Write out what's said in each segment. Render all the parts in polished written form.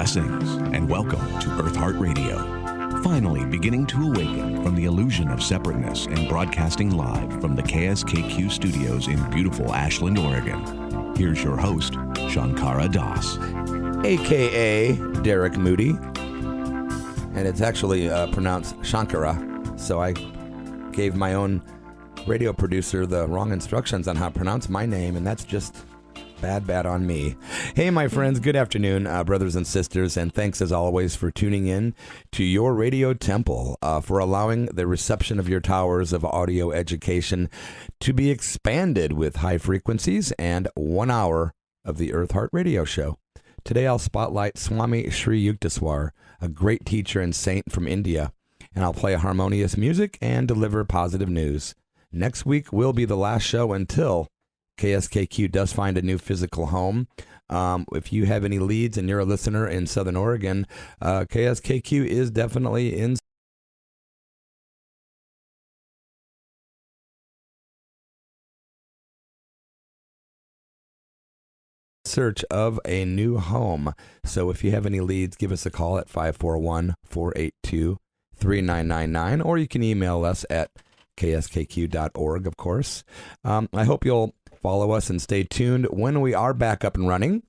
Blessings and welcome to Eartheart Radio. Finally beginning to awaken from the illusion of separateness and broadcasting live from the KSKQ studios in beautiful Ashland, Oregon. Here's your host, Shankara Das. A.K.A. Derek Moody. And it's actually pronounced Shankara. So I gave my own radio producer the wrong instructions on how to pronounce my name, and that's just bad on me. Hey, my friends, good afternoon, brothers and sisters, and thanks as always for tuning in to your radio temple, for allowing the reception of your towers of audio education to be expanded with high frequencies and 1 hour of the Eartheart radio show. Today I'll spotlight Swami Shri Yukteswar, a great teacher and saint from India, and I'll play harmonious music and deliver positive news. Next week will be the last show until KSKQ does find a new physical home. If you have any leads and you're a listener in Southern Oregon, KSKQ is definitely in search of a new home. So if you have any leads, give us a call at 541-482-3999, or you can email us at kskq.org, of course. I hope you'll follow us and stay tuned when we are back up and running.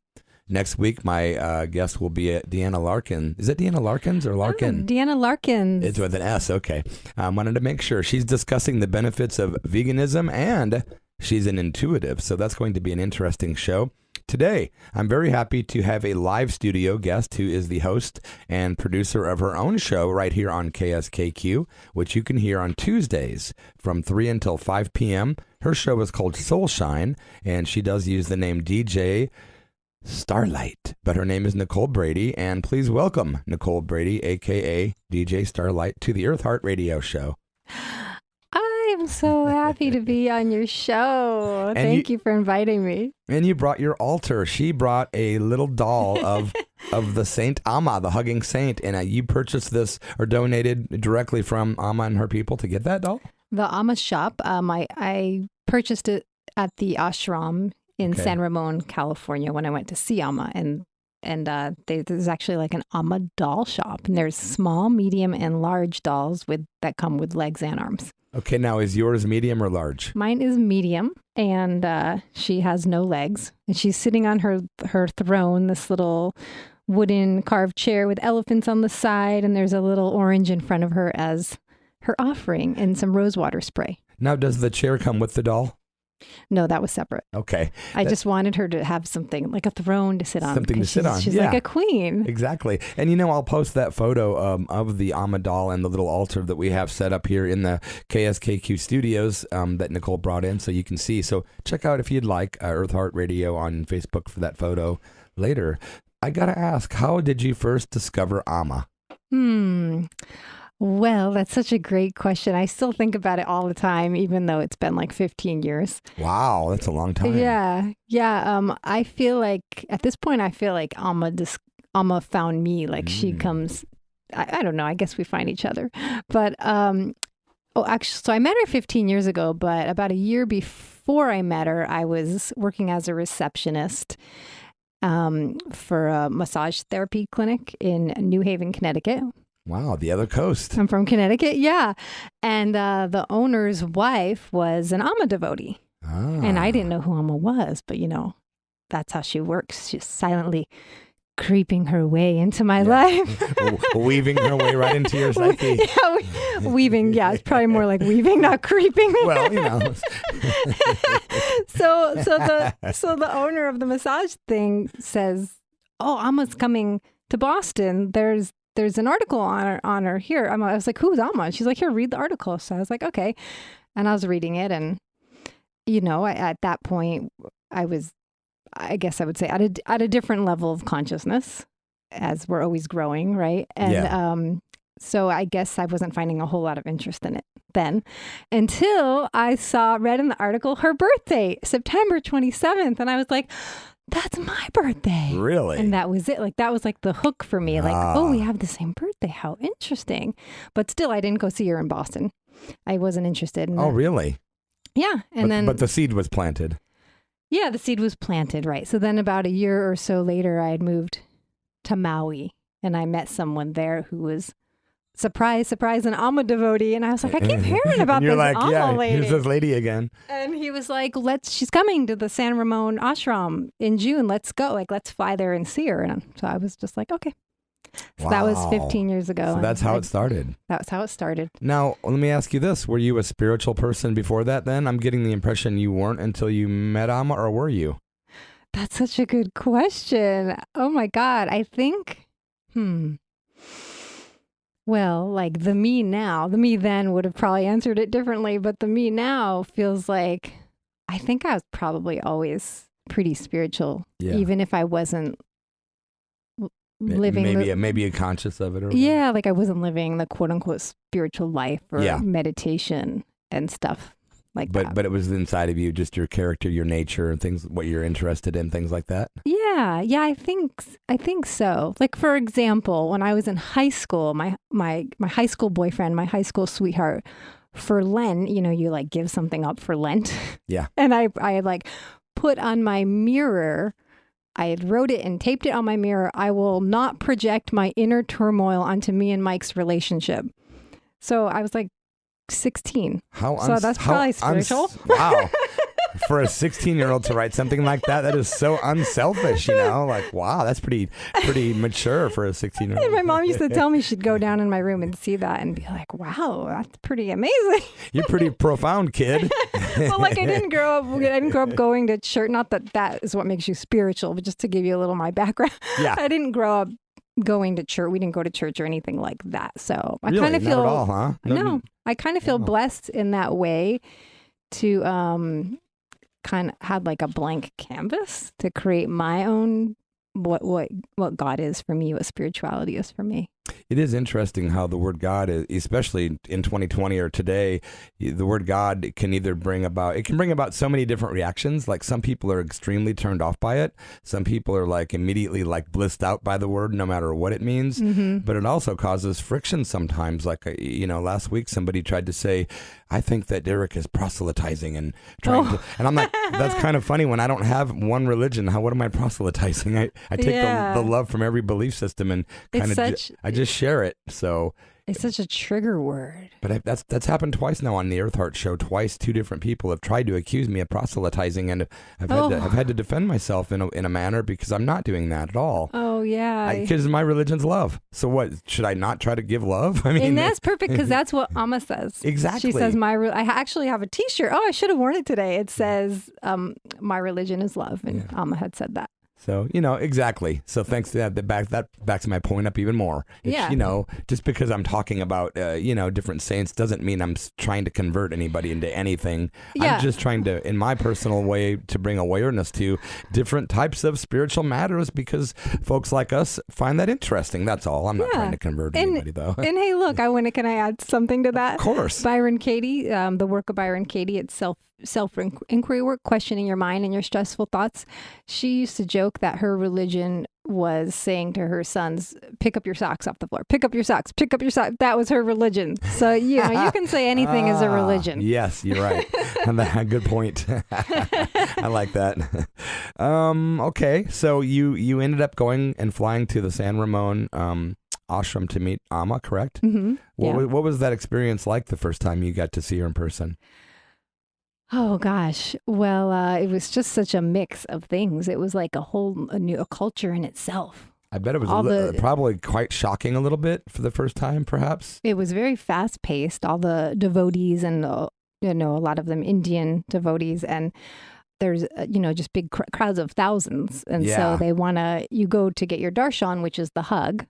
Next week, my guest will be Deanna Larkin. Is it Deanna Larkins or Larkin? Deanna Larkins. It's with an S, okay. I wanted to make sure. She's discussing the benefits of veganism, and she's an intuitive, so that's going to be an interesting show. Today, I'm very happy to have a live studio guest who is the host and producer of her own show right here on KSKQ, which you can hear on Tuesdays from 3 until 5 p.m. Her show is called Soul Shine, and she does use the name DJ Starlight, but her name is Nicole Brady, and please welcome Nicole Brady, a.k.a. DJ Starlight, to the Eartheart Radio Show. I'm so happy to be on your show. Thank you for inviting me. And you brought your altar. She brought a little doll of the Saint Amma, the hugging saint, and you purchased this or donated directly from Amma and her people to get that doll? The Amma shop, I purchased it at the ashram in San Ramon, California, when I went to see Amma, and there's actually like an Amma doll shop, and there's small, medium, and large dolls that come with legs and arms. Okay, now is yours medium or large? Mine is medium, and she has no legs, and she's sitting on her throne, this little wooden carved chair with elephants on the side, and there's a little orange in front of her as her offering and some rosewater spray. Now, does the chair come with the doll? No, that was separate. Okay. I just wanted her to have something, like a throne to sit on. Something to sit on. She's like a queen. Exactly. And I'll post that photo of the Amma doll and the little altar that we have set up here in the KSKQ studios that Nicole brought in, so you can see. So check out, if you'd like, Eartheart Radio on Facebook for that photo later. I got to ask, how did you first discover Amma? Well, that's such a great question. I still think about it all the time, even though it's been like 15 years. Wow, that's a long time. Yeah. I feel like at this point, Amma found me. Like she comes, I don't know, I guess we find each other. But, actually, so I met her 15 years ago, but about a year before I met her, I was working as a receptionist for a massage therapy clinic in New Haven, Connecticut. Wow, the other coast. I'm from Connecticut, yeah. And the owner's wife was an AMMA devotee. And I didn't know who AMMA was, but that's how she works. She's silently creeping her way into my life. Weaving her way right into your psyche. Weaving. Yeah, it's probably more like weaving, not creeping. Well, So the owner of the massage thing says, "Oh, Amma's coming to Boston. There's an article on her here." I was like, "Who's Amma?" She's like, "Here, read the article." So I was like, "Okay." And I was reading it, and at that point, I guess I would say at a different level of consciousness, as we're always growing, right? And so I guess I wasn't finding a whole lot of interest in it then, until I read in the article her birthday, September 27th, and I was like, "That's my birthday." Really? And that was it. Like, that was like the hook for me. Like, oh, we have the same birthday. How interesting. But still, I didn't go see her in Boston. I wasn't interested in that. Oh, really? Yeah. But the seed was planted. Yeah, the seed was planted, right. So then about a year or so later, I had moved to Maui, and I met someone there who was surprise, an AMMA devotee, and I was like, I keep hearing about and you're this like, AMMA yeah, lady. here's this lady again. And he was like, she's coming to the San Ramon ashram in June. Let's go. Like, let's fly there and see her. And so I was just like, okay. So that was 15 years ago. So that's how it started. That's how it started. Now, let me ask you this. Were you a spiritual person before that then? I'm getting the impression you weren't until you met Amma, or were you? That's such a good question. Oh my God. I think, well, like the me then would have probably answered it differently, but the me now feels like, I think I was probably always pretty spiritual, even if I wasn't living. Maybe you're conscious of it. Or yeah, like I wasn't living the quote unquote spiritual life or meditation and stuff like that. But it was inside of you, just your character, your nature, and things, what you're interested in, things like that. Yeah, I think so. Like, for example, when I was in high school, my high school boyfriend, my high school sweetheart, for Lent, you like give something up for Lent. Yeah. And I like put on my mirror, I had wrote it and taped it on my mirror, I will not project my inner turmoil onto me and Mike's relationship. So I was like 16. So that's probably spiritual. Wow. For a 16-year-old to write something like that is so unselfish, Like, wow, that's pretty mature for a 16-year-old. And my mom used to tell me she'd go down in my room and see that and be like, wow, that's pretty amazing. You're pretty profound, kid. Well, like I didn't grow up going to church. Not that is what makes you spiritual, but just to give you a little of my background. Yeah. I didn't grow up going to church. We didn't go to church or anything like that. So I really? kind of feel Not at all, huh? No, I kind of feel blessed in that way to kind of had like a blank canvas to create my own what God is for me, what spirituality is for me. It is interesting how the word God, especially in 2020 or today, the word God can either bring about so many different reactions. Like some people are extremely turned off by it. Some people are like immediately like blissed out by the word, no matter what it means. Mm-hmm. But it also causes friction sometimes. Like, last week somebody tried to say, I think that Derek is proselytizing and trying to, and I'm like, that's kind of funny when I don't have one religion. What am I proselytizing? I take the love from every belief system and kind of, I just share it. So it's such a trigger word. But that's happened twice now on the Eartheart show. Twice, two different people have tried to accuse me of proselytizing, and I've had to defend myself in a manner because I'm not doing that at all. Oh yeah, because my religion's love. So what, should I not try to give love? I mean, and that's perfect because that's what Amma says. Exactly. She says I actually have a T-shirt. Oh, I should have worn it today. It says my religion is love, and Amma had said that. So, exactly. So thanks to that backs my point up even more. It's, just because I'm talking about, different saints doesn't mean I'm trying to convert anybody into anything. Yeah. I'm just trying to, in my personal way, to bring awareness to different types of spiritual matters because folks like us find that interesting. That's all. I'm not trying to convert anybody, though. And hey, look, can I add something to that? Of course. Byron Katie, the work of Byron Katie, it's self-inquiry work, questioning your mind and your stressful thoughts. She used to joke that her religion was saying to her sons, pick up your socks off the floor, pick up your socks, pick up your socks. That was her religion. So, you can say anything is a religion. Yes, you're right. Good point. I like that. Okay, so you ended up going and flying to the San Ramon ashram to meet Amma, correct? Mm-hmm. What was that experience like the first time you got to see her in person? Oh gosh. Well, it was just such a mix of things. It was like a new culture in itself. I bet it was probably quite shocking a little bit for the first time, perhaps. It was very fast paced. All the devotees and a lot of them Indian devotees, and there's just big crowds of thousands, and so they you go to get your darshan, which is the hug.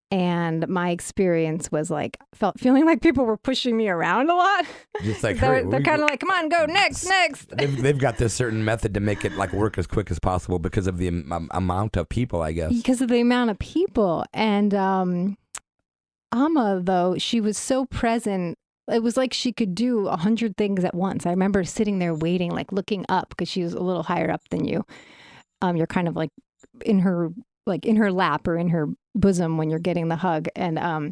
And my experience was like, feeling like people were pushing me around a lot. Just like, they're kind of like, come on, go next. They've got this certain method to make it like work as quick as possible because of the amount of people, I guess. Because of the amount of people. And Amma, though, she was so present. It was like she could do 100 things at once. I remember sitting there waiting, like looking up because she was a little higher up than you. You're kind of like in her lap or in her bosom when you're getting the hug, and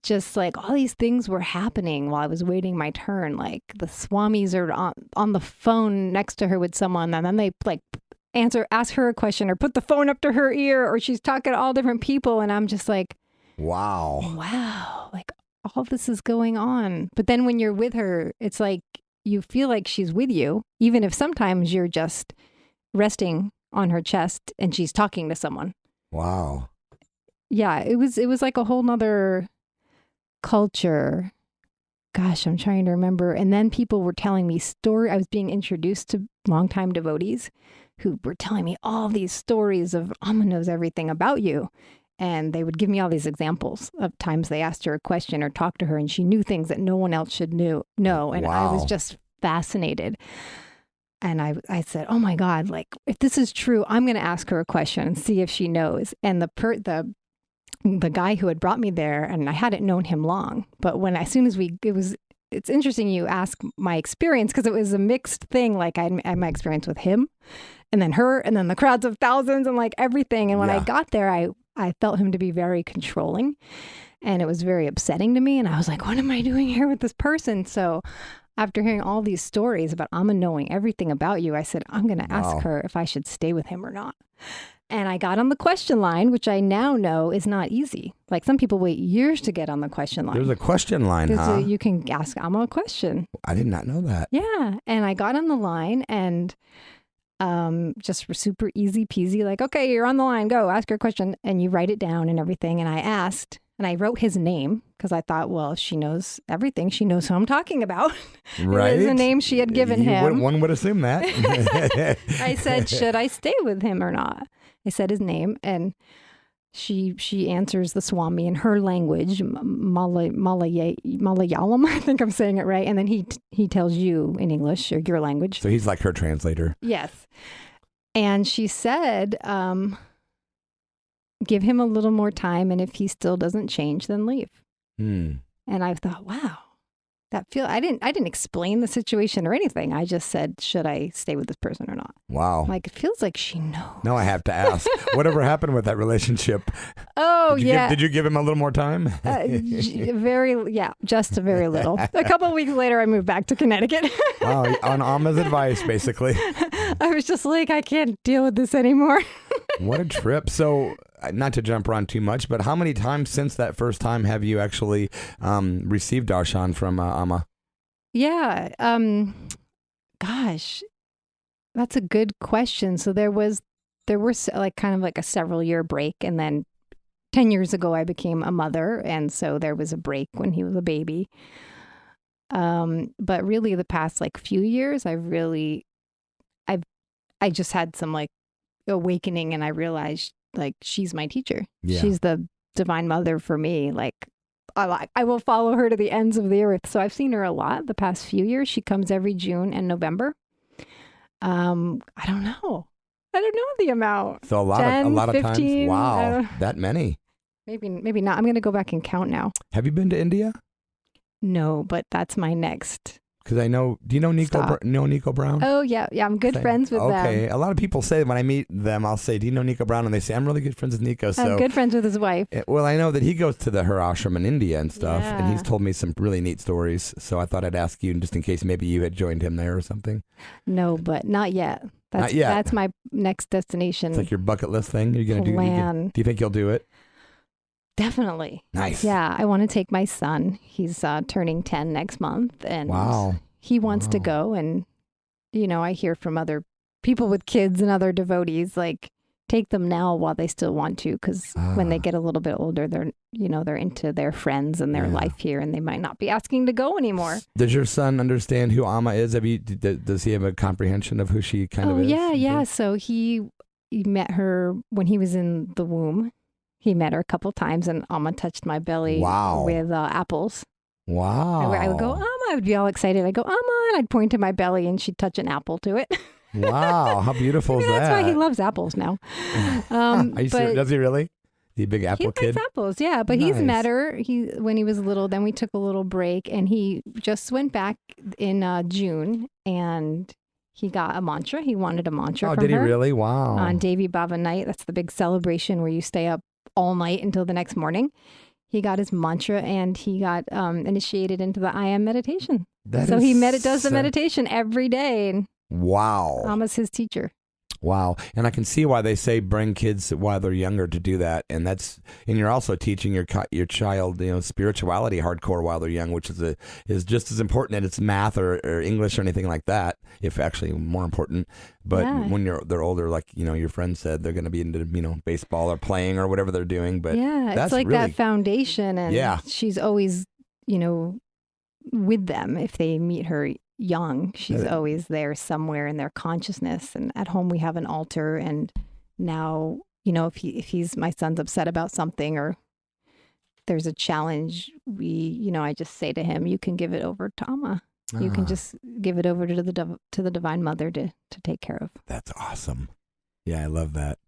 just like all these things were happening while I was waiting my turn. Like the Swamis are on the phone next to her with someone, and then they like ask her a question or put the phone up to her ear, or she's talking to all different people. And I'm just like, wow, like all this is going on. But then when you're with her, it's like you feel like she's with you, even if sometimes you're just resting on her chest and she's talking to someone. Wow. Yeah, it was like a whole nother culture. Gosh, I'm trying to remember. And then people were telling me I was being introduced to longtime devotees who were telling me all these stories of Amma knows everything about you. And they would give me all these examples of times they asked her a question or talked to her and she knew things that no one else should know. And I was just fascinated. And I said, oh my God, like if this is true, I'm going to ask her a question and see if she knows. And the guy who had brought me there, and I hadn't known him long, but it's interesting you ask my experience because it was a mixed thing. Like I had my experience with him and then her and then the crowds of thousands and like everything. And when I got there, I felt him to be very controlling and it was very upsetting to me. And I was like, what am I doing here with this person? So after hearing all these stories about Amma knowing everything about you, I said, I'm going to ask her if I should stay with him or not. And I got on the question line, which I now know is not easy. Like some people wait years to get on the question line. There's a question line, huh? You can ask Amma a question. I did not know that. Yeah. And I got on the line and just super easy peasy, like, okay, you're on the line, go ask her a question. And you write it down and everything. And I asked, and I wrote his name because I thought, well, if she knows everything, she knows who I'm talking about. Right. It was the name she had given him. One would assume that. I said, should I stay with him or not? I said his name and she answers the Swami in her language, Malayalam. I think I'm saying it right. And then he tells you in English or your language. So he's like her translator. Yes. And she said, give him a little more time. And if he still doesn't change, then leave. And I thought, wow, I didn't explain the situation or anything. I just said, should I stay with this person or not? Wow. Like, it feels like she knows. No, I have to ask. Whatever happened with that relationship? Oh, did you give him a little more time? Just a very little. A couple of weeks later, I moved back to Connecticut. Wow, on Amma's advice, basically. I was just like, I can't deal with this anymore. What a trip. So, not to jump around too much, but how many times since that first time have you actually received darshan from Amma? Yeah. Gosh, that's a good question. So there were like kind of like a several year break. And then 10 years ago, I became a mother. And so there was a break when he was a baby. But really the past like few years, I just had some like awakening and I realized like she's my teacher. Yeah. She's the divine mother for me. Like I will follow her to the ends of the earth. So I've seen her a lot the past few years. She comes every June and November. I don't know the amount. So a lot 10, of 15, times. Wow, that many. Maybe not. I'm going to go back and count now. Have you been to India? No, but that's my next. Because I know, do you know Nicole Brown? Oh, yeah. I'm good friends with them. Okay. A lot of people say when I meet them, I'll say, do you know Nicole Brown? And they say, I'm really good friends with Nico. So, I'm good friends with his wife. Well, I know that he goes to her ashram in India and stuff, and he's told me some really neat stories. So I thought I'd ask you just in case maybe you had joined him there or something. No, but not yet. Not yet. That's my next destination. It's like your bucket list thing. You're going to do. Do you think you'll do it? Definitely. Nice. Yeah. I want to take my son. He's turning 10 next month. And he wants to go. And, I hear from other people with kids and other devotees, like, take them now while they still want to. Because when they get a little bit older, they're into their friends and their life here. And they might not be asking to go anymore. Does your son understand who Amma is? Does he have a comprehension of who she kind of is? Yeah. So he met her when he was in the womb. He met her a couple times and Amma touched my belly with apples. Wow. I would go, Amma. I would be all excited. I'd go, Amma. And I'd point to my belly and she'd touch an apple to it. Wow. How beautiful is that? That's why he loves apples now. Are you serious? Does he really? Is he a big apple kid? He likes apples, yeah. But he's met her when he was little. Then we took a little break and he just went back in June and he got a mantra. He wanted a mantra from her. Oh, did he really? Wow. On Devi Bhava night. That's the big celebration where you stay up all night until the next morning. He got his mantra and he got initiated into the AMMA meditation. He does the meditation every day. And wow. Amma's his teacher. Wow. And I can see why they say bring kids while they're younger to do that. And you're also teaching your child, spirituality hardcore while they're young, which is just as important as it's math or English or anything like that, if actually more important. But when they're older, like, your friend said, they're going to be into, baseball or playing or whatever they're doing. But it's like that foundation. And she's always, with them. If they meet her young, she's always there somewhere in their consciousness. And at home we have an altar, and now if my son's upset about something or there's a challenge, I just say to him, you can give it over to Amma. You can just give it over to the Divine Mother to take care of. That's awesome. Yeah, I love that.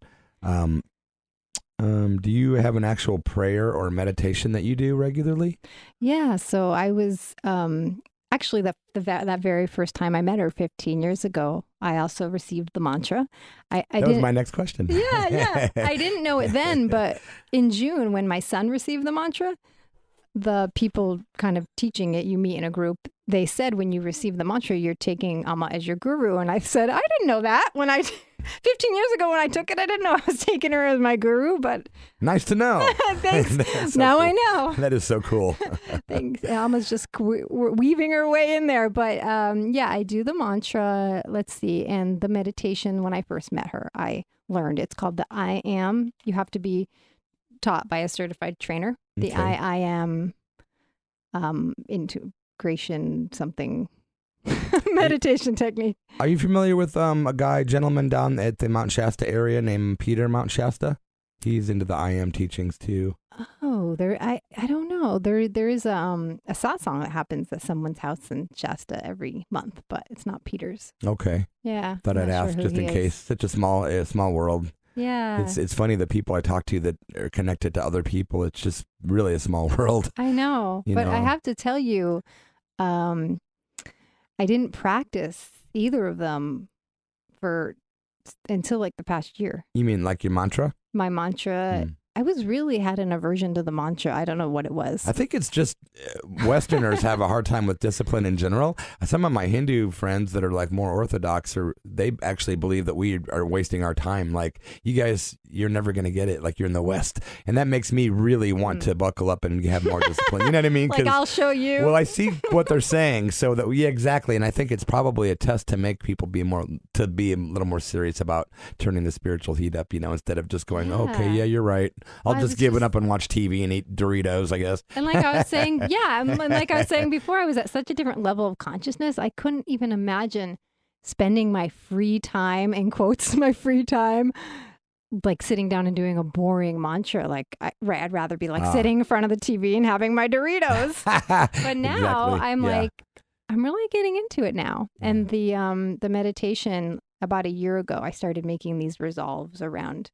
Do you have an actual prayer or meditation that you do regularly? Yeah, so I was actually, that very first time I met her 15 years ago, I also received the mantra. That was my next question. Yeah. I didn't know it then, but in June, when my son received the mantra, the people kind of teaching it, you meet in a group, they said when you receive the mantra, you're taking Amma as your guru. And I said, I didn't know that. 15 years ago when I took it, I didn't know I was taking her as my guru, but... Nice to know. Thanks. Now cool. I know. That is so cool. Thanks. Alma's just weaving her way in there. But I do the mantra, let's see, and the meditation. When I first met her, I learned it's called the I Am. You have to be taught by a certified trainer. The I Am integration something... meditation technique. Are you familiar with a gentleman down at the Mount Shasta area named Peter Mount Shasta? He's into the I Am teachings too. Oh, I don't know. There is a satsang that happens at someone's house in Shasta every month, but it's not Peter's. Okay. Yeah. Thought I'd ask just in case. Such a small world. Yeah. It's funny, the people I talk to that are connected to other people. It's just really a small world. I know, but I have to tell you, I didn't practice either of them until like the past year. You mean like your mantra? My mantra. I had an aversion to the mantra. I don't know what it was. I think it's just Westerners have a hard time with discipline in general. Some of my Hindu friends that are like more orthodox, they actually believe that we are wasting our time. Like, you guys, you're never going to get it. Like, you're in the West. And that makes me really want to buckle up and have more discipline. You know what I mean? Like, I'll show you. Well, I see what they're saying. So that, yeah, exactly. And I think it's probably a test to make people be a little more serious about turning the spiritual heat up, instead of just going, okay, yeah, you're right. I'll just give it up and watch TV and eat Doritos, I guess. And like I was saying, before, I was at such a different level of consciousness. I couldn't even imagine spending my free time, in quotes, like sitting down and doing a boring mantra. Like, I'd rather be like sitting in front of the TV and having my Doritos. But now I'm really getting into it now. And the meditation, about a year ago, I started making these resolves around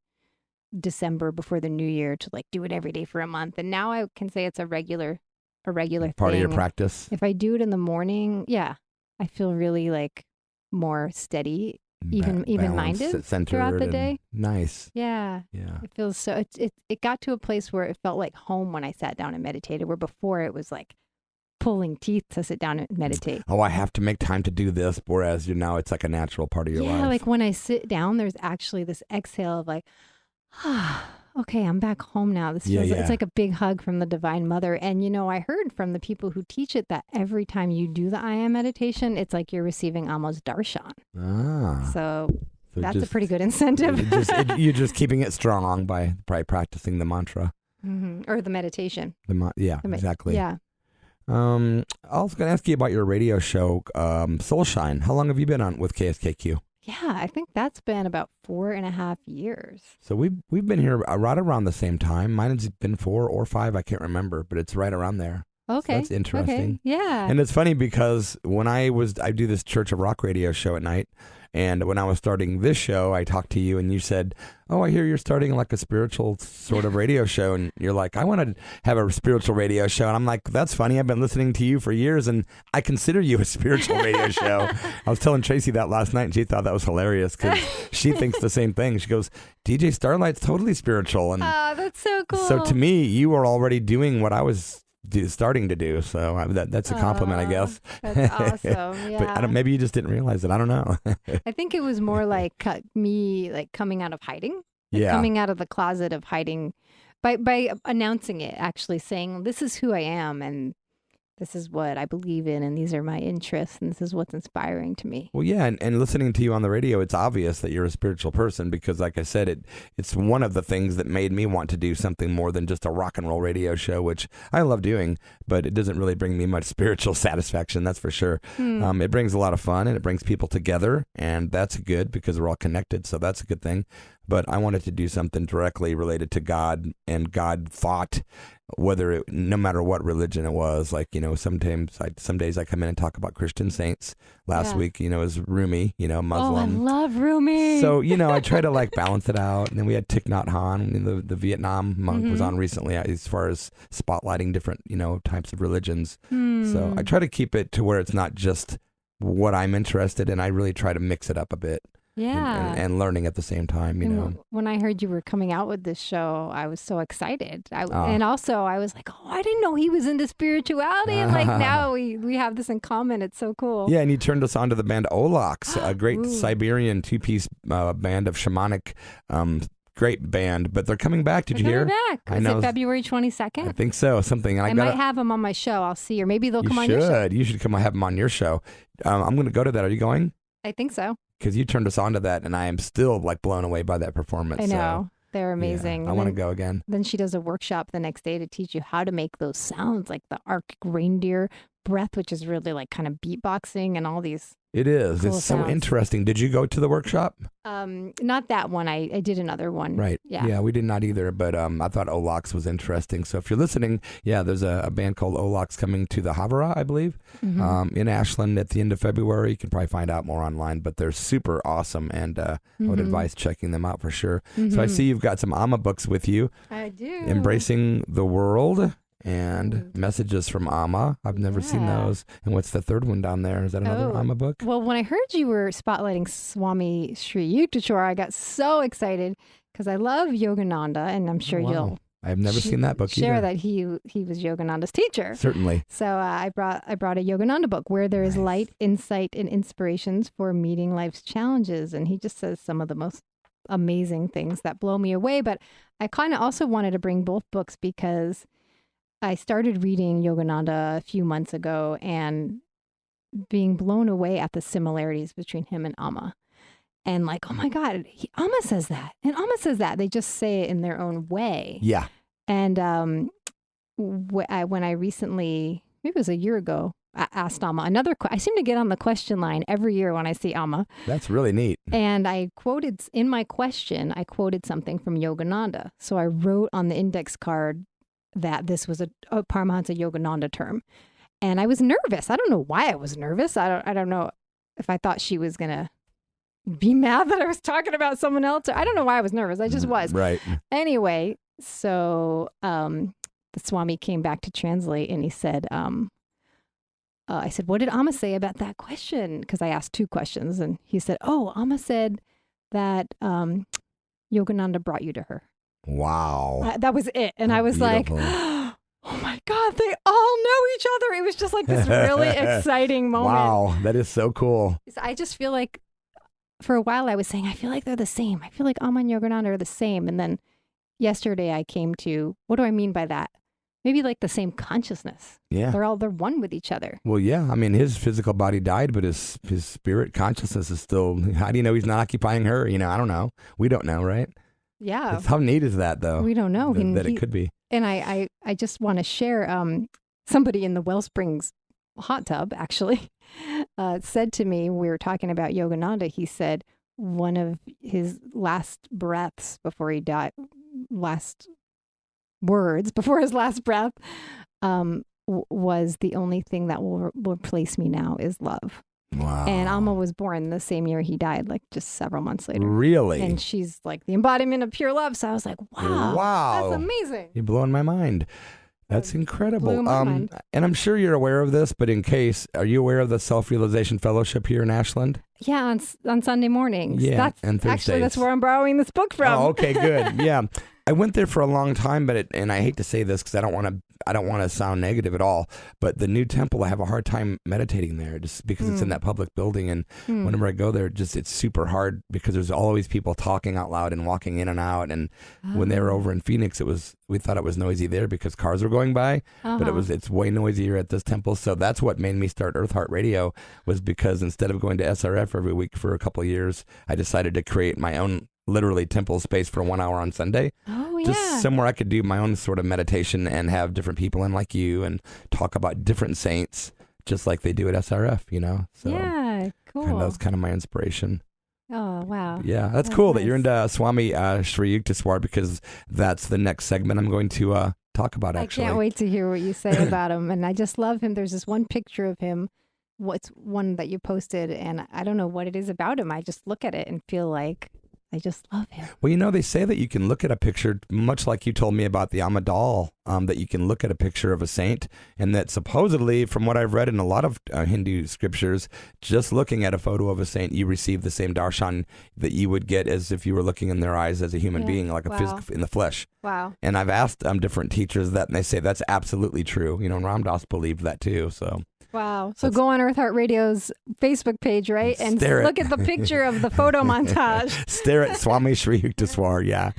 December before the new year to like do it every day for a month. And now I can say it's a regular part thing. Of your practice. If I do it in the morning, I feel really like more steady, even minded throughout the day. Nice. Yeah. It feels so, it got to a place where it felt like home when I sat down and meditated, where before it was like pulling teeth to sit down and meditate. Oh, I have to make time to do this. Whereas now it's like a natural part of your life. Yeah, like when I sit down, there's actually this exhale of like, okay, I'm back home now. This feels it's like a big hug from the Divine Mother. And I heard from the people who teach it that every time you do the I Am meditation, it's like you're receiving Amma's darshan. So that's a pretty good incentive. You're just keeping it strong by practicing the mantra. Or the meditation. Exactly. Yeah. I was going to ask you about your radio show, Soulshine. How long have you been on with KSKQ? Yeah, I think that's been about 4.5 years. So we've been here right around the same time. Mine has been 4 or 5, I can't remember, but it's right around there. Okay. So that's interesting. Okay. Yeah. And it's funny because when I do this Church of Rock radio show at night, and when I was starting this show, I talked to you and you said, oh, I hear you're starting like a spiritual sort of radio show. And you're like, I want to have a spiritual radio show. And I'm like, that's funny. I've been listening to you for years and I consider you a spiritual radio show. I was telling Tracy that last night and she thought that was hilarious because she thinks the same thing. She goes, DJ Starlight's totally spiritual. And that's so cool. So to me, you were already doing what I was starting to do. So that's a compliment, I guess. That's awesome. Yeah. But maybe you just didn't realize it. I don't know. I think it was more like me like coming out of hiding, coming out of the closet of hiding by announcing it, actually saying, this is who I am and this is what I believe in and these are my interests and this is what's inspiring to me. Well, yeah, and listening to you on the radio, it's obvious that you're a spiritual person because, like I said, it's one of the things that made me want to do something more than just a rock and roll radio show, which I love doing, but it doesn't really bring me much spiritual satisfaction, that's for sure. It brings a lot of fun, and it brings people together, and that's good because we're all connected, so that's a good thing. But I wanted to do something directly related to God and God thought, no matter what religion it was. Like, some days I come in and talk about Christian saints. Last week, it was Rumi, Muslim. Oh, I love Rumi. So, I try to like balance it out. And then we had Thich Nhat Hanh, the Vietnam monk was on recently as far as spotlighting different, types of religions. So I try to keep it to where it's not just what I'm interested in. I really try to mix it up a bit. Yeah. And learning at the same time, When I heard you were coming out with this show, I was so excited. And also I was like, I didn't know he was into spirituality. And like now we have this in common. It's so cool. Yeah, and you turned us on to the band Olaks, a great Siberian two-piece band of shamanic great band, but they're coming back. Did you hear? Back. I know. Is it February 22nd? I think so. Something. I might have them on my show. I'll see. Or maybe they'll come on your show. You should come have them on your show. I'm going to go to that. Are you going? I think so. Because you turned us on to that, and I am still like blown away by that performance. I know. They're amazing. Yeah, I want to go again. Then she does a workshop the next day to teach you how to make those sounds, like the Arctic reindeer breath, which is really like kind of beatboxing and all these. It is. Cool it's so sounds. Interesting. Did you go to the workshop? Not that one. I did another one. Right. Yeah, we did not either, but I thought Olaks was interesting. So if you're listening, there's a band called Olaks coming to the Havara, I believe, in Ashland at the end of February. You can probably find out more online, but they're super awesome, and I would advise checking them out for sure. So I see you've got some AMMA books with you. I do. Embracing the World and Messages from AMMA. I've never seen those. And what's the third one down there? Is that another AMMA book? Well, when I heard you were spotlighting Swami Shri Yukteswar, I got so excited because I love Yogananda, and I'm sure you'll. I've never seen that book share either. That he was Yogananda's teacher. Certainly. So I brought a Yogananda book where there is light, insight, and inspirations for meeting life's challenges, and he just says some of the most amazing things that blow me away. But I kind of also wanted to bring both books because I started reading Yogananda a few months ago and being blown away at the similarities between him and Amma. And like, oh my God, Amma says that. And Amma says that. They just say it in their own way. Yeah. And when I recently, maybe it was a year ago, I asked Amma I seem to get on the question line every year when I see Amma. That's really neat. And I quoted something from Yogananda. So I wrote on the index card that this was a Paramahansa Yogananda term. And I was nervous. I don't know why I was nervous. I don't know if I thought she was going to be mad that I was talking about someone else. I don't know why I was nervous. I just was. Right. Anyway, so the Swami came back to translate, and he said, I said, what did Amma say about that question? Because I asked two questions, and he said, Amma said that Yogananda brought you to her. Wow. That was it. And I was beautiful. Like, oh my God, they all know each other. It was just like this really exciting moment. Wow, that is so cool. I just feel like for a while I was saying, I feel like they're the same. I feel like Amma and Yogananda are the same. And then yesterday I came to, what do I mean by that? Maybe like the same consciousness. Yeah. They're one with each other. Well, yeah. I mean, his physical body died, but his spirit consciousness is still, how do you know he's not occupying her? I don't know. We don't know, right? Yeah. How neat is that, though? We don't know. That it could be. And I just want to share, somebody in the Wellsprings hot tub, actually, said to me, we were talking about Yogananda, he said one of his last breaths before he died, last words before his last breath, was the only thing that will replace me now is love. Wow. And Amma was born the same year he died, like just several months later. Really? And she's like the embodiment of pure love. So I was like, wow. That's amazing. You're blowing my mind. That's incredible. Blew my mind. And I'm sure you're aware of this, but in case, are you aware of the Self-Realization Fellowship here in Ashland? Yeah, on Sunday mornings. Yeah, and Thursdays. Actually, that's where I'm borrowing this book from. Oh, okay, good. Yeah, I went there for a long time, and I hate to say this because I don't want to sound negative at all. But the new temple, I have a hard time meditating there, just because it's in that public building, and whenever I go there, it's super hard because there's always people talking out loud and walking in and out. And when they were over in Phoenix, we thought it was noisy there because cars were going by, but it's way noisier at this temple. So that's what made me start Eartheart Radio, was because instead of going to SRF every week for a couple of years, I decided to create my own literally temple space for 1 hour on Sunday. Oh, yeah. Just somewhere I could do my own sort of meditation and have different people in like you and talk about different saints, just like they do at SRF, So yeah, cool. that was kind of my inspiration. Oh, wow. Yeah, that's cool that you're into Swami Shri Yukteswar, because that's the next segment I'm going to talk about, actually. I can't wait to hear what you say about him. And I just love him. There's this one picture of him. What's one that you posted, and I don't know what it is about him. I just look at it and feel like I just love him. Well, they say that you can look at a picture, much like you told me about the AMMA doll, that you can look at a picture of a saint, and that supposedly, from what I've read in a lot of Hindu scriptures, just looking at a photo of a saint, you receive the same darshan that you would get as if you were looking in their eyes as a human being, like a physical in the flesh. Wow. And I've asked different teachers that, and they say that's absolutely true. And Ram Dass believed that too, so... Wow. So go on Eartheart Radio's Facebook page, right? And look at the picture of the photo montage. Stare at Swami Shri Yukteswar, yeah.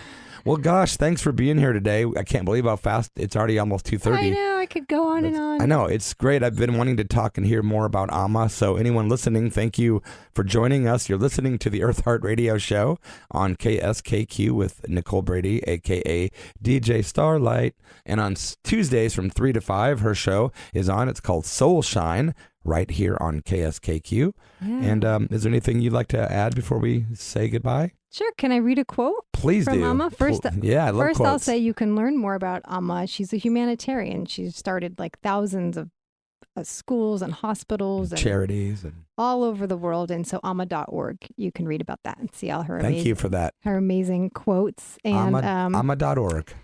Well, gosh, thanks for being here today. I can't believe how fast it's already almost 2:30. I know. I could go on and on. I know. It's great. I've been wanting to talk and hear more about AMMA. So anyone listening, thank you for joining us. You're listening to the Eartheart Radio Show on KSKQ with Nicole Brady, a.k.a. DJ Starlight. And on Tuesdays from 3 to 5, her show is on. It's called Soul Shine, right here on KSKQ. Yeah. And is there anything you'd like to add before we say goodbye? Sure. Can I read a quote? Please from do. AMMA? First, I love quotes. I'll say you can learn more about AMMA. She's a humanitarian. She's started like thousands of schools and hospitals and charities and all over the world. And so AMMA.org, you can read about that and see all her Thank you for that. Her amazing quotes. And AMMA.org.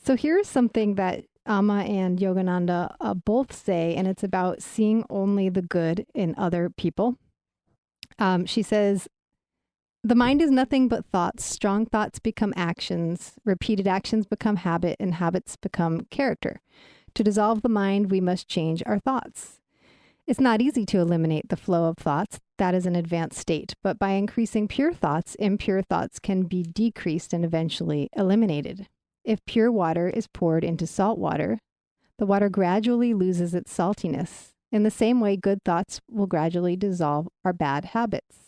So here's something that AMMA and Yogananda both say, and it's about seeing only the good in other people. She says, the mind is nothing but thoughts. Strong thoughts become actions. Repeated actions become habit, and habits become character. To dissolve the mind, we must change our thoughts. It's not easy to eliminate the flow of thoughts. That is an advanced state. But by increasing pure thoughts, impure thoughts can be decreased and eventually eliminated. If pure water is poured into salt water, the water gradually loses its saltiness. In the same way, good thoughts will gradually dissolve our bad habits.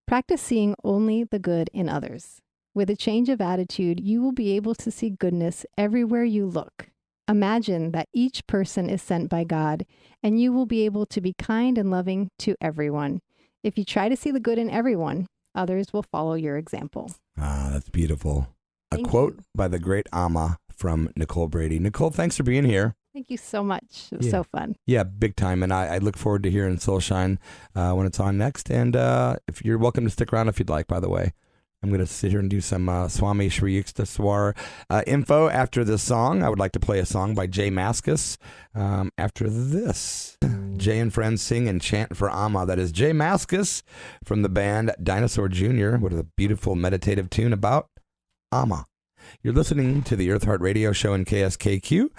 Practice seeing only the good in others. With a change of attitude, you will be able to see goodness everywhere you look. Imagine that each person is sent by God, and you will be able to be kind and loving to everyone. If you try to see the good in everyone, others will follow your example. Ah, that's beautiful. Thank a quote you. by the great AMMA from Nicole Brady. Nicole, thanks for being here. Thank you so much. It was so fun. Yeah, big time. And I look forward to hearing Soul Shine when it's on next. And if you're welcome to stick around if you'd like, by the way. I'm going to sit here and do some Swami Shri Yukteswar info after this song. I would like to play a song by Jay Mascis after this. Jay and friends sing and chant for AMMA. That is Jay Mascis from the band Dinosaur Jr. What a beautiful meditative tune about AMMA. You're listening to the Eartheart Radio Show in KSKQ.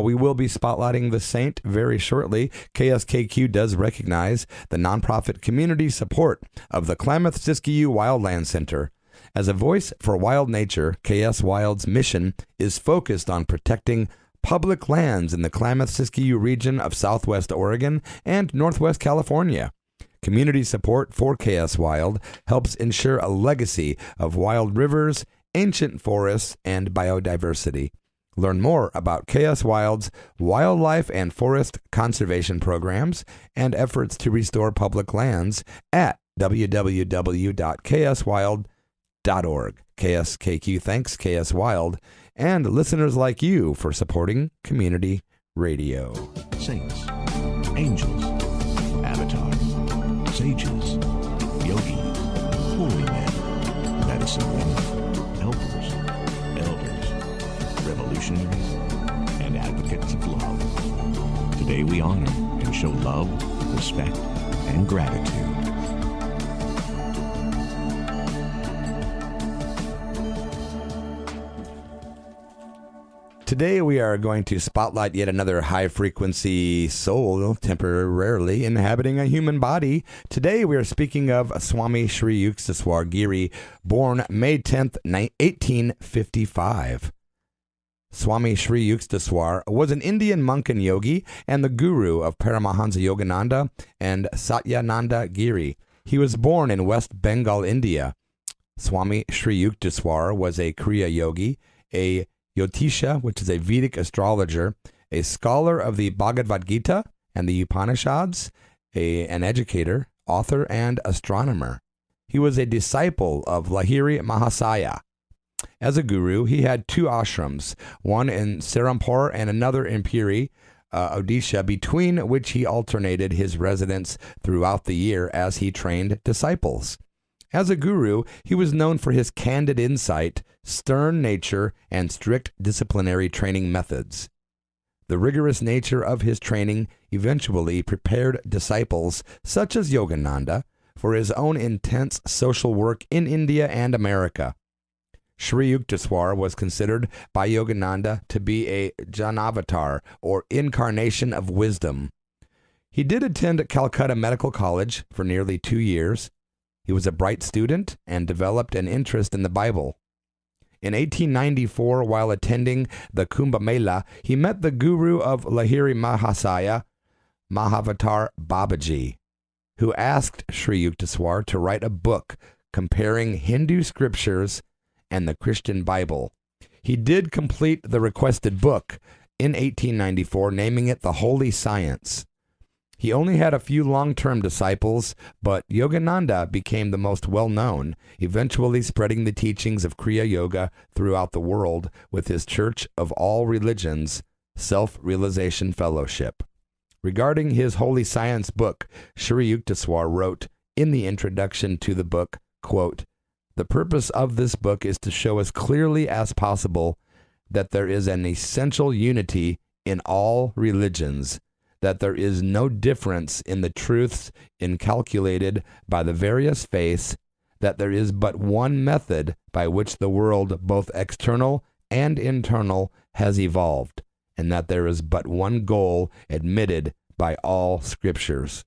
We will be spotlighting the saint very shortly. KSKQ does recognize the nonprofit community support of the Klamath-Siskiyou Wildland Center. As a voice for wild nature, KS Wild's mission is focused on protecting public lands in the Klamath-Siskiyou region of Southwest Oregon and Northwest California. Community support for KS Wild helps ensure a legacy of wild rivers, ancient forests, and biodiversity. Learn more about KS Wild's wildlife and forest conservation programs and efforts to restore public lands at www.kswild.org. KSKQ thanks KS Wild and listeners like you for supporting community radio. Saints, angels, avatars, sages, yogis, holy men, medicine men, helpers, elders, revolutionaries, and advocates of love. Today we honor and show love, respect, and gratitude Today we are going to spotlight yet another high-frequency soul temporarily inhabiting a human body. Today we are speaking of Swami Shri Yukteswar Giri, born May 10th, 1855. Swami Shri Yukteswar was an Indian monk and yogi and the guru of Paramahansa Yogananda and Satyananda Giri. He was born in West Bengal, India. Swami Shri Yukteswar was a Kriya yogi, a Jyotisha, which is a Vedic astrologer, a scholar of the Bhagavad Gita and the Upanishads, an educator, author, and astronomer. He was a disciple of Lahiri Mahasaya. As a guru, he had two ashrams, one in Serampore and another in Puri, Odisha, between which he alternated his residence throughout the year as he trained disciples. As a guru, he was known for his candid insight, stern nature, and strict disciplinary training methods. The rigorous nature of his training eventually prepared disciples, such as Yogananda, for his own intense social work in India and America. Shri Yukteswar was considered by Yogananda to be a Janavatar, or incarnation of wisdom. He did attend Calcutta Medical College for nearly 2 years. He was a bright student and developed an interest in the Bible. In 1894, while attending the Kumbh Mela, he met the guru of Lahiri Mahasaya, Mahavatar Babaji, who asked Shri Yukteswar to write a book comparing Hindu scriptures and the Christian Bible. He did complete the requested book in 1894, naming it The Holy Science. He only had a few long-term disciples, but Yogananda became the most well-known, eventually spreading the teachings of Kriya Yoga throughout the world with his Church of All Religions Self-Realization Fellowship. Regarding his Holy Science book, Shri Yukteswar wrote in the introduction to the book, quote, "The purpose of this book is to show as clearly as possible that there is an essential unity in all religions, that there is no difference in the truths inculcated by the various faiths, that there is but one method by which the world, both external and internal, has evolved, and that there is but one goal admitted by all scriptures."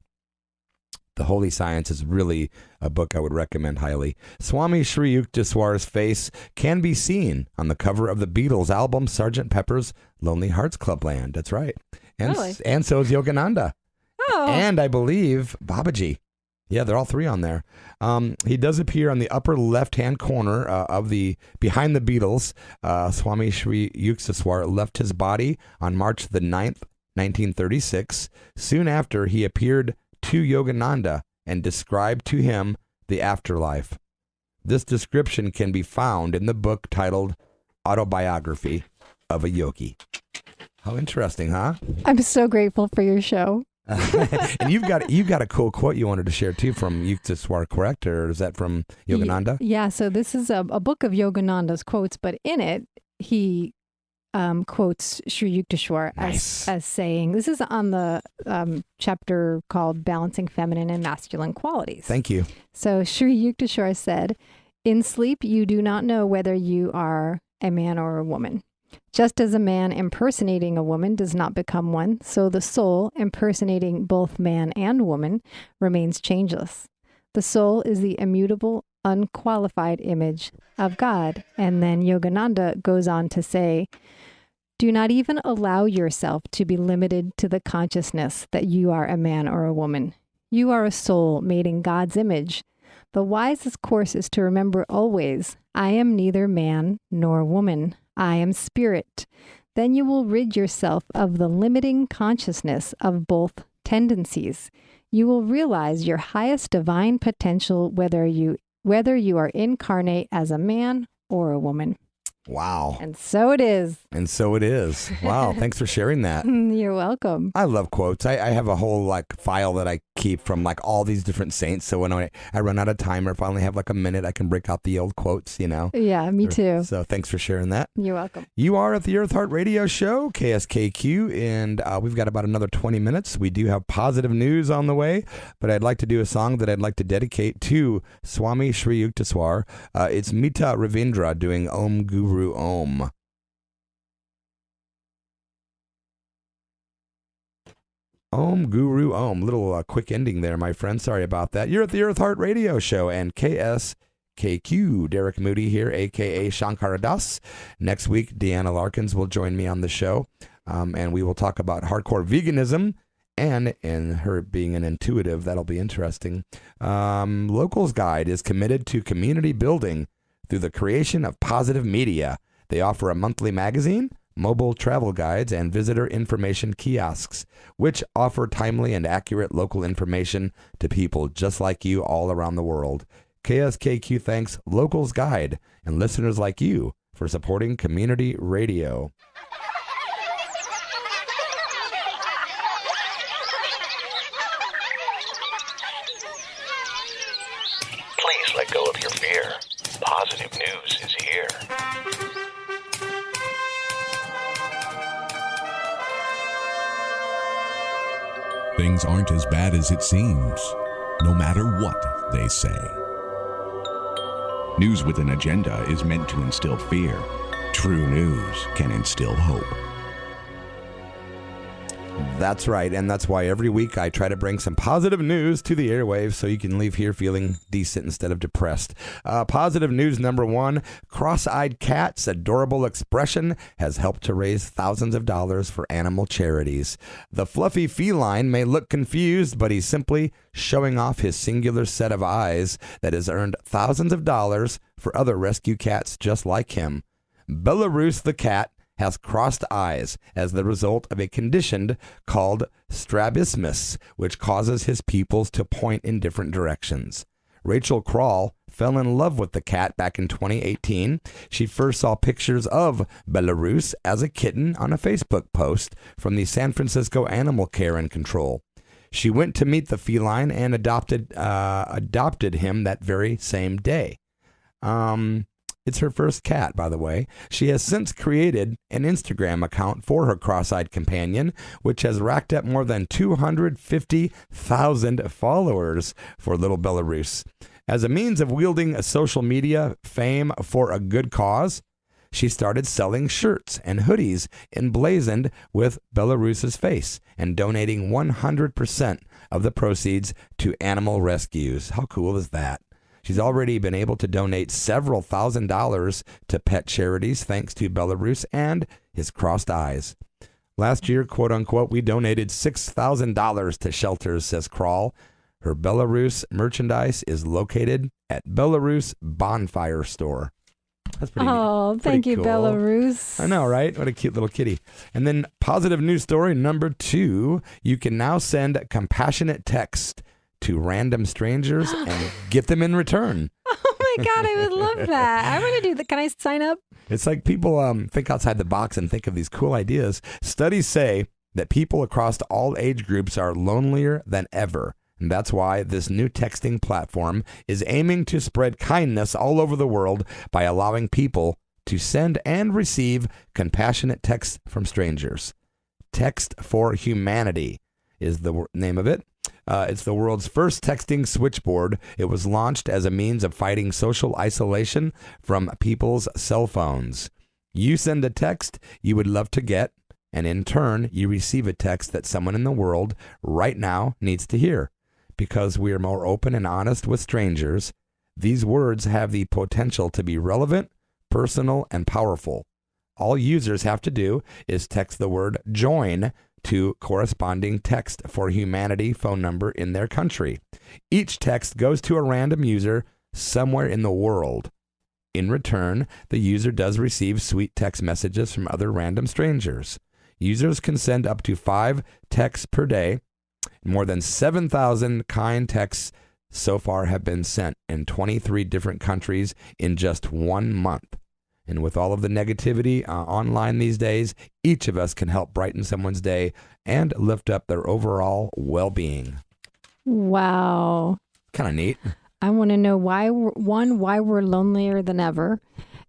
The Holy Science is really a book I would recommend highly. Swami Shri Yukteswar's face can be seen on the cover of the Beatles album Sgt. Pepper's Lonely Hearts Club Band. That's right. And, Really? and so is Yogananda. Oh. And I believe Babaji. Yeah, they're all three on there. He does appear on the upper left-hand corner behind the Beatles. Swami Shri Yukteswar left his body on March the 9th, 1936. Soon after, he appeared to Yogananda and described to him the afterlife. This description can be found in the book titled Autobiography of a Yogi. How interesting, huh? I'm so grateful for your show. And you've got a cool quote you wanted to share too from Yukteswar, correct? Or is that from Yogananda? Yeah, so this is a book of Yogananda's quotes, but in it, he quotes Shri Yukteswar as saying, this is on the chapter called Balancing Feminine and Masculine Qualities. Thank you. So Shri Yukteswar said, "In sleep, you do not know whether you are a man or a woman. Just as a man impersonating a woman does not become one, so the soul impersonating both man and woman remains changeless. The soul is the immutable, unqualified image of God." And then Yogananda goes on to say, "Do not even allow yourself to be limited to the consciousness that you are a man or a woman. You are a soul made in God's image. The wisest course is to remember always, I am neither man nor woman. I am spirit. Then you will rid yourself of the limiting consciousness of both tendencies. You will realize your highest divine potential, whether you are incarnate as a man or a woman." Wow. And so it is. And so it is. Wow. Thanks for sharing that. You're welcome. I love quotes. I have a whole file that I keep from all these different saints. So when I run out of time or if I only have a minute, I can break out the old quotes, Yeah, me too. So thanks for sharing that. You're welcome. You are at the Eartheart Radio Show, KSKQ, and we've got about another 20 minutes. We do have positive news on the way, but I'd like to do a song that I'd like to dedicate to Swami Shri Yukteswar. It's Mita Ravindra doing Om Guru Om. Om Guru Om. Little quick ending there, my friend. Sorry about that. You're at the Eartheart Radio Show and KSKQ. Derek Moody here, a.k.a. Shankara Das. Next week, Deanna Larkins will join me on the show, and we will talk about hardcore veganism. And in her being an intuitive, that'll be interesting. Locals Guide is committed to community building through the creation of positive media. They offer a monthly magazine, mobile travel guides, and visitor information kiosks, which offer timely and accurate local information to people just like you all around the world. KSKQ thanks Locals Guide and listeners like you for supporting community radio. Please let go of your fear. Positive news is here. Things aren't as bad as it seems, no matter what they say. News with an agenda is meant to instill fear. True news can instill hope. That's right, and that's why every week I try to bring some positive news to the airwaves so you can leave here feeling decent instead of depressed. Positive news number one, cross-eyed cat's adorable expression has helped to raise thousands of dollars for animal charities. The fluffy feline may look confused, but he's simply showing off his singular set of eyes that has earned thousands of dollars for other rescue cats just like him. Belarus the cat has crossed eyes as the result of a condition called strabismus, which causes his pupils to point in different directions. Rachel Kroll fell in love with the cat back in 2018. She first saw pictures of Belarus as a kitten on a Facebook post from the San Francisco Animal Care and Control. She went to meet the feline and adopted him that very same day. It's her first cat, by the way. She has since created an Instagram account for her cross-eyed companion, which has racked up more than 250,000 followers for little Belarus. As a means of wielding a social media fame for a good cause, she started selling shirts and hoodies emblazoned with Belarus's face and donating 100% of the proceeds to animal rescues. How cool is that? She's already been able to donate several $1,000s to pet charities thanks to Belarus and his crossed eyes. Last year, quote unquote, we donated $6,000 to shelters, says Kroll. Her Belarus merchandise is located at Belarus Bonfire Store. That's pretty neat. Oh, thank you, cool. Belarus. I know, right? What a cute little kitty. And then positive news story number 2, you can now send compassionate text to random strangers and get them in return. Oh my God, I would love that. I want to do that. Can I sign up? It's like people think outside the box and think of these cool ideas. Studies say that people across all age groups are lonelier than ever. And that's why this new texting platform is aiming to spread kindness all over the world by allowing people to send and receive compassionate texts from strangers. Text for Humanity is the name of it. It's the world's first texting switchboard. It was launched as a means of fighting social isolation from people's cell phones. You send a text you would love to get, and in turn, you receive a text that someone in the world right now needs to hear. Because we are more open and honest with strangers, these words have the potential to be relevant, personal, and powerful. All users have to do is text the word join to corresponding Text for Humanity phone number in their country. Each text goes to a random user somewhere in the world. In return, the user does receive sweet text messages from other random strangers. Users can send up to 5 texts per day. More than 7,000 kind texts so far have been sent in 23 different countries in just 1 month. And with all of the negativity online these days, each of us can help brighten someone's day and lift up their overall well-being. Wow. Kind of neat. I want to know why we're lonelier than ever.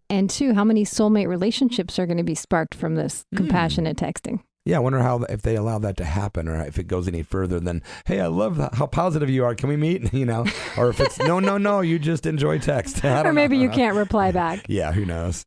And 2, how many soulmate relationships are going to be sparked from this compassionate texting? Yeah, I wonder if they allow that to happen, or if it goes any further than, hey, I love how positive you are. Can we meet? Or if it's, no, you just enjoy text. Or maybe you can't reply back. Yeah, who knows?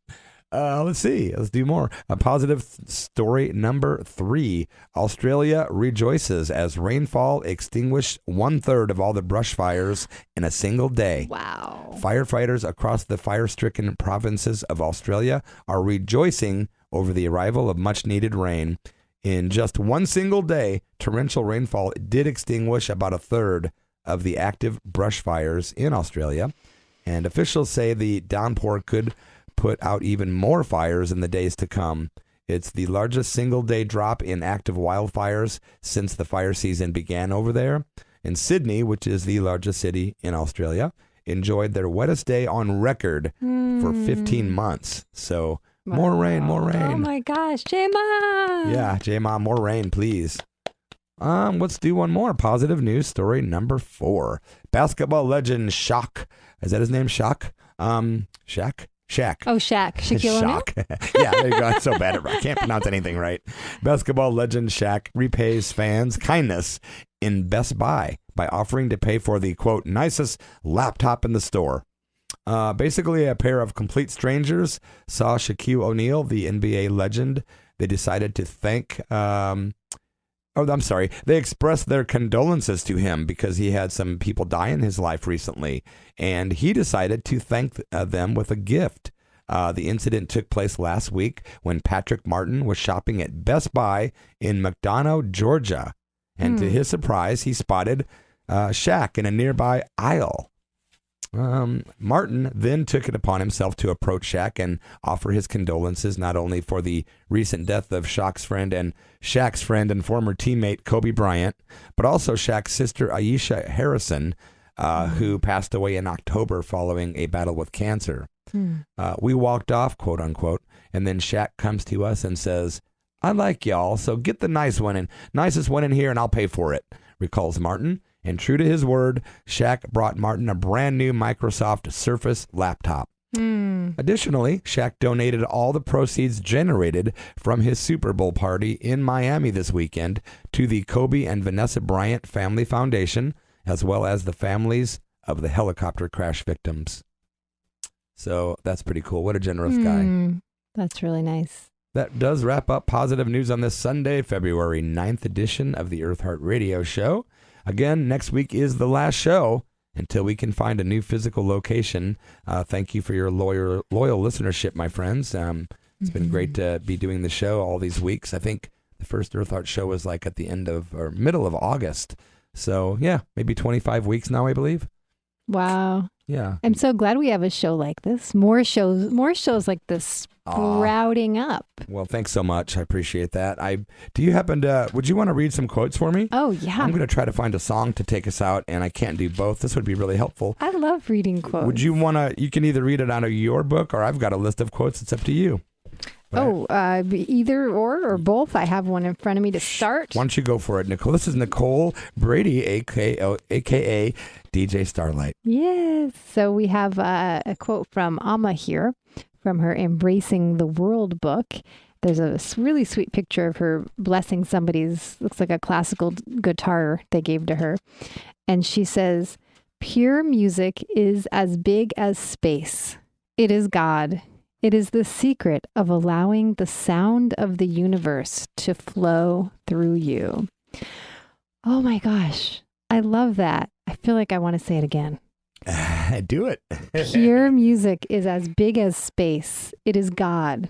Let's see. Let's do more. A positive story number 3. Australia rejoices as rainfall extinguished 1/3 of all the brush fires in a single day. Wow. Firefighters across the fire-stricken provinces of Australia are rejoicing over the arrival of much-needed rain. In just one single day, torrential rainfall did extinguish about 1/3 of the active brush fires in Australia. And officials say the downpour could put out even more fires in the days to come. It's the largest single-day drop in active wildfires since the fire season began over there. And Sydney, which is the largest city in Australia, enjoyed their wettest day on record for 15 months. So more rain, more rain. Oh my gosh, J-Ma! Yeah, J-Ma, more rain, please. Let's do one more. Positive news story number 4. Basketball legend Shaq. Is that his name, Shaq? Shaq. Oh, Shaq. Shaquille O'Neal? Shaq. Yeah, there you go. I'm so bad at it. I can't pronounce anything right. Basketball legend Shaq repays fans' kindness in Best Buy by offering to pay for the, quote, nicest laptop in the store. Basically, a pair of complete strangers saw Shaquille O'Neal, the NBA legend. They decided to thank... They expressed their condolences to him because he had some people die in his life recently, and he decided to thank them with a gift. The incident took place last week when Patrick Martin was shopping at Best Buy in McDonough, Georgia, and to his surprise, he spotted Shaq in a nearby aisle. Martin then took it upon himself to approach Shaq and offer his condolences not only for the recent death of Shaq's friend and former teammate Kobe Bryant, but also Shaq's sister Aisha Harrison, who passed away in October following a battle with cancer. We walked off, quote unquote, and then Shaq comes to us and says, "I like y'all, so get the nicest one in here and I'll pay for it," recalls Martin. And true to his word, Shaq brought Martin a brand new Microsoft Surface laptop. Additionally, Shaq donated all the proceeds generated from his Super Bowl party in Miami this weekend to the Kobe and Vanessa Bryant Family Foundation, as well as the families of the helicopter crash victims. So that's pretty cool. What a generous guy. That's really nice. That does wrap up positive news on this Sunday, February 9th edition of the Eartheart Radio Show. Again, next week is the last show until we can find a new physical location. Thank you for your loyal listenership, my friends. It's been great to be doing the show all these weeks. I think the first Eartheart show was like at the end of or middle of August. So, yeah, maybe 25 weeks now, I believe. Wow. Yeah. I'm so glad we have a show like this. More shows like this sprouting up. Well, thanks so much. I appreciate that. Would you want to read some quotes for me? Oh, yeah. I'm going to try to find a song to take us out, and I can't do both. This would be really helpful. I love reading quotes. Would you want to, you can either read it out of your book, or I've got a list of quotes. It's up to you. Either or both. I have one in front of me to start. Why don't you go for it, Nicole? This is Nicole Brady, a.k.a. DJ Starlight. Yes. So we have a quote from AMMA here from her Embracing the World book. There's a really sweet picture of her blessing somebody's, looks like a classical guitar they gave to her. And she says, "Pure music is as big as space. It is God. It is the secret of allowing the sound of the universe to flow through you." Oh my gosh. I love that. I feel like I want to say it again. Do it. Pure music is as big as space. It is God.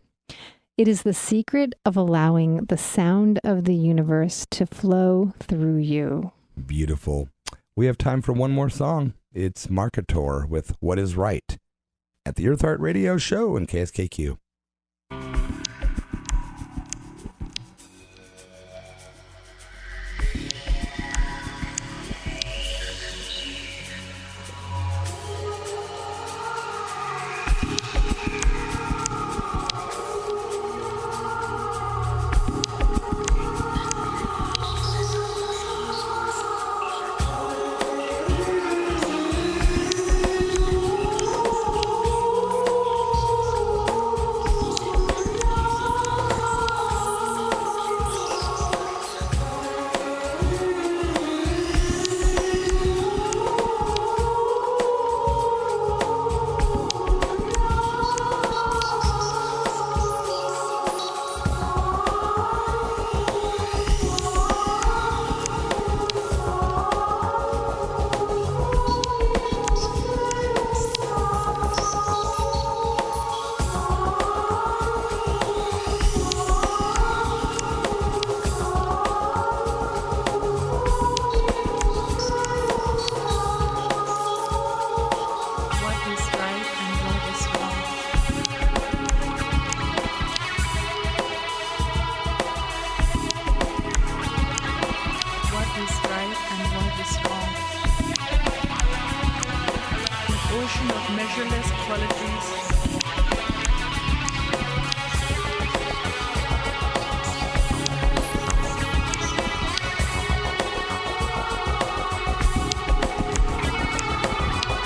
It is the secret of allowing the sound of the universe to flow through you. Beautiful. We have time for one more song. It's Marketor with What Is Right at the Eartheart Radio Show in KSKQ. ocean of measureless qualities.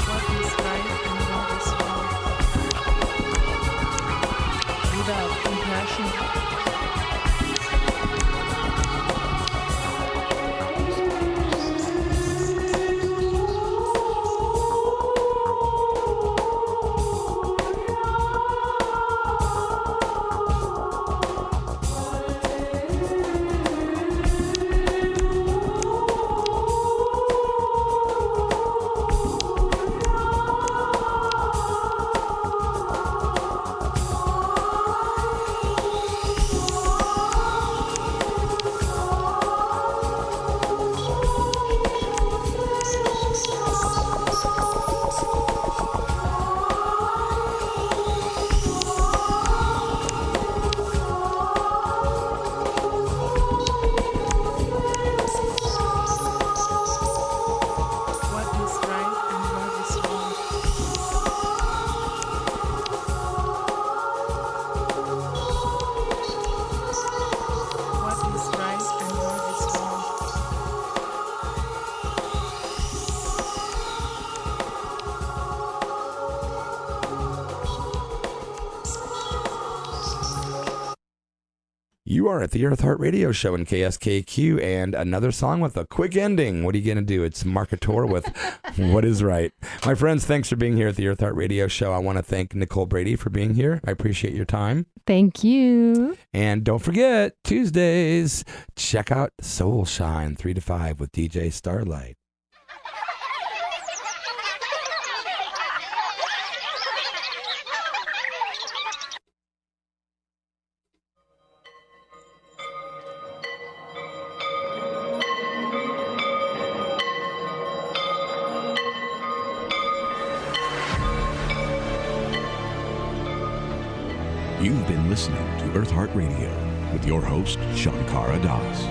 What is right and what is wrong? Without compassion. What is right and what is wrong? What is right and what is wrong? You are at the Eartheart Radio Show in KSKQ, and another song with a quick ending. What are you going to do? It's Marketor with What is Right. My friends, thanks for being here at the Eartheart Radio Show. I want to thank Nicole Brady for being here. I appreciate your time. Thank you. And don't forget, Tuesdays, check out Soul Shine 3 to 5 with DJ Starlight. You've been listening to Eartheart Radio with your host, Shankara Das.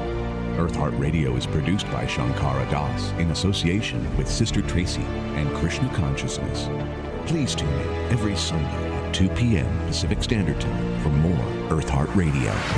Eartheart Radio is produced by Shankara Das in association with Sister Tracy and Krishna Consciousness. Please tune in every Sunday at 2 p.m. Pacific Standard Time for more Eartheart Radio.